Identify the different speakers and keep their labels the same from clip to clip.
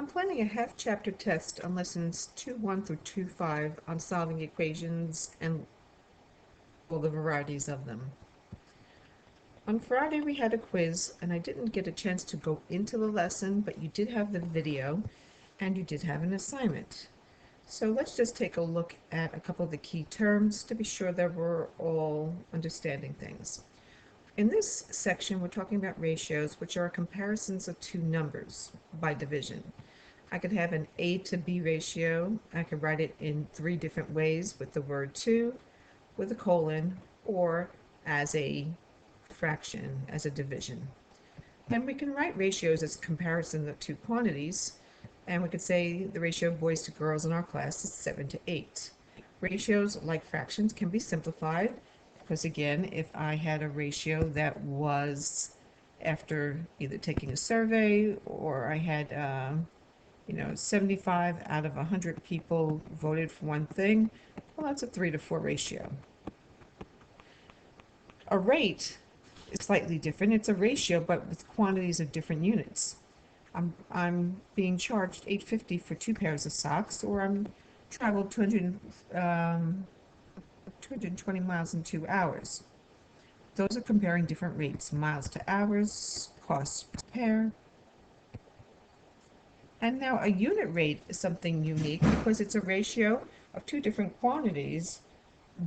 Speaker 1: I'm planning a half-chapter test on lessons 2.1 through 2.5 on solving equations and all the varieties of them. On Friday we had a quiz and I didn't get a chance to go into the lesson, but you did have the video and you did have an assignment. So let's just take a look at a couple of the key terms to be sure that we're all understanding things. In this section we're talking about ratios, which are comparisons of two numbers by division. I could have an A to B ratio. I could write it in three different ways with the word to, with a colon, or as a fraction, as a division. And we can write ratios as comparison of two quantities, and we could say the ratio of boys to girls in our class is 7 to 8. Ratios, like fractions, can be simplified because, again, if I had a ratio that was after either taking a survey or I had 75 out of 100 people voted for one thing, well, that's a 3 to 4 ratio. A rate is slightly different. It's a ratio, but with quantities of different units. I'm being charged $8.50 for 2 pairs of socks, or I'm traveled 220 miles in 2 hours. Those are comparing different rates, miles to hours, cost per pair. And now a unit rate is something unique because it's a ratio of two different quantities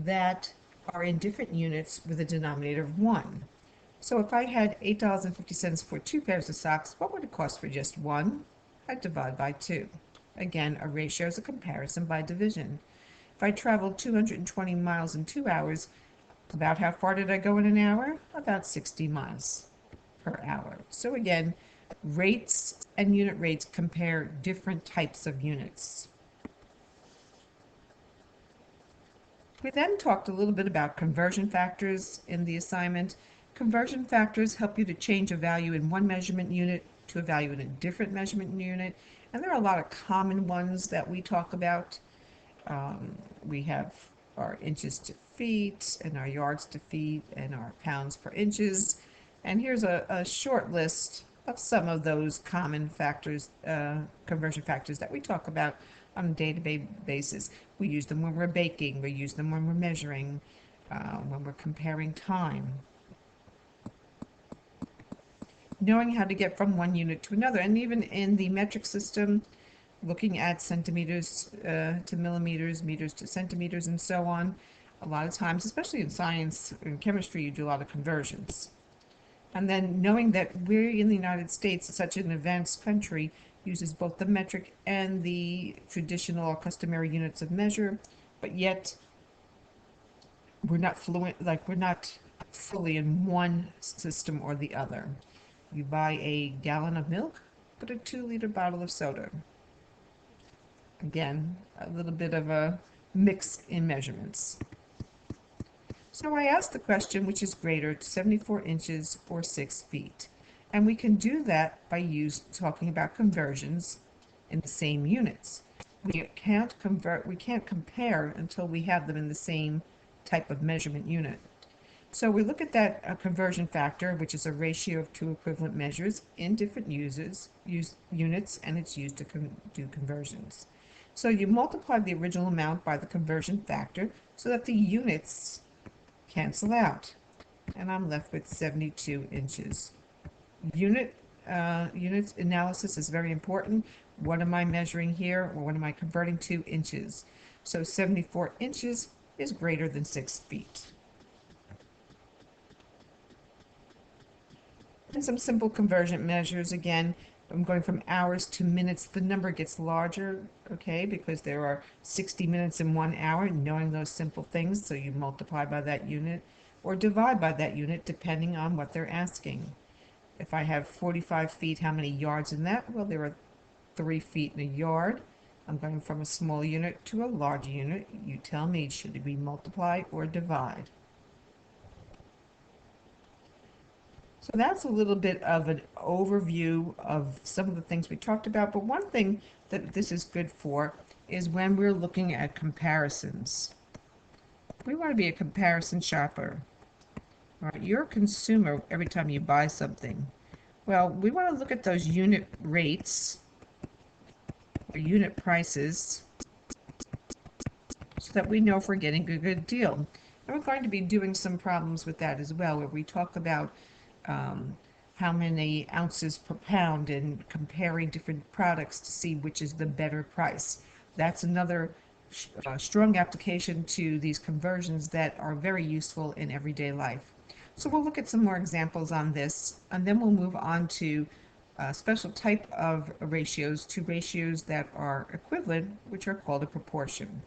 Speaker 1: that are in different units with a denominator of 1. So if I had $8.50 for 2 pairs of socks, what would it cost for just one? I'd divide by 2. Again, a ratio is a comparison by division. If I traveled 220 miles in 2 hours, about how far did I go in an hour? About 60 miles per hour. So again, rates and unit rates compare different types of units. We then talked a little bit about conversion factors in the assignment. Conversion factors help you to change a value in one measurement unit to a value in a different measurement unit. And there are a lot of common ones that we talk about. We have our inches to feet and our yards to feet and our pounds per inches. And here's a short list of some of those common factors, conversion factors that we talk about on a day-to-day basis. We use them when we're baking, we use them when we're measuring, when we're comparing time. Knowing how to get from one unit to another, and even in the metric system, looking at centimeters to millimeters, meters to centimeters, and so on. A lot of times, especially in science and chemistry, you do a lot of conversions. And then knowing that we're in the United States, such an advanced country, uses both the metric and the traditional or customary units of measure, but yet we're not fluent, like we're not fully in one system or the other. You buy a gallon of milk, but a 2-liter bottle of soda. Again, a little bit of a mix in measurements. So I asked the question, which is greater, 74 inches or 6 feet? And we can do that by talking about conversions in the same units. We can't compare until we have them in the same type of measurement unit. So we look at that conversion factor, which is a ratio of two equivalent measures in different units, and it's used to do conversions. So you multiply the original amount by the conversion factor so that the units cancel out, and I'm left with 72 inches. Unit analysis is very important. What am I measuring here, or what am I converting to? Inches. So 74 inches is greater than 6 feet. And some simple conversion measures. Again, I'm going from hours to minutes. The number gets larger, okay, because there are 60 minutes in 1 hour, knowing those simple things. So you multiply by that unit or divide by that unit depending on what they're asking. If I have 45 feet, how many yards in that? Well, there are 3 feet in a yard. I'm going from a small unit to a large unit. You tell me, should we multiply or divide? So that's a little bit of an overview of some of the things we talked about, but one thing that this is good for is when we're looking at comparisons. We want to be a comparison shopper. All right, you're a consumer every time you buy something. Well, we want to look at those unit rates unit prices so that we know if we're getting a good deal. And we're going to be doing some problems with that as well, where we talk about um, how many ounces per pound and comparing different products to see which is the better price. That's another strong application to these conversions that are very useful in everyday life. So we'll look at some more examples on this, and then we'll move on to a special type of ratios, to ratios that are equivalent, which are called a proportion.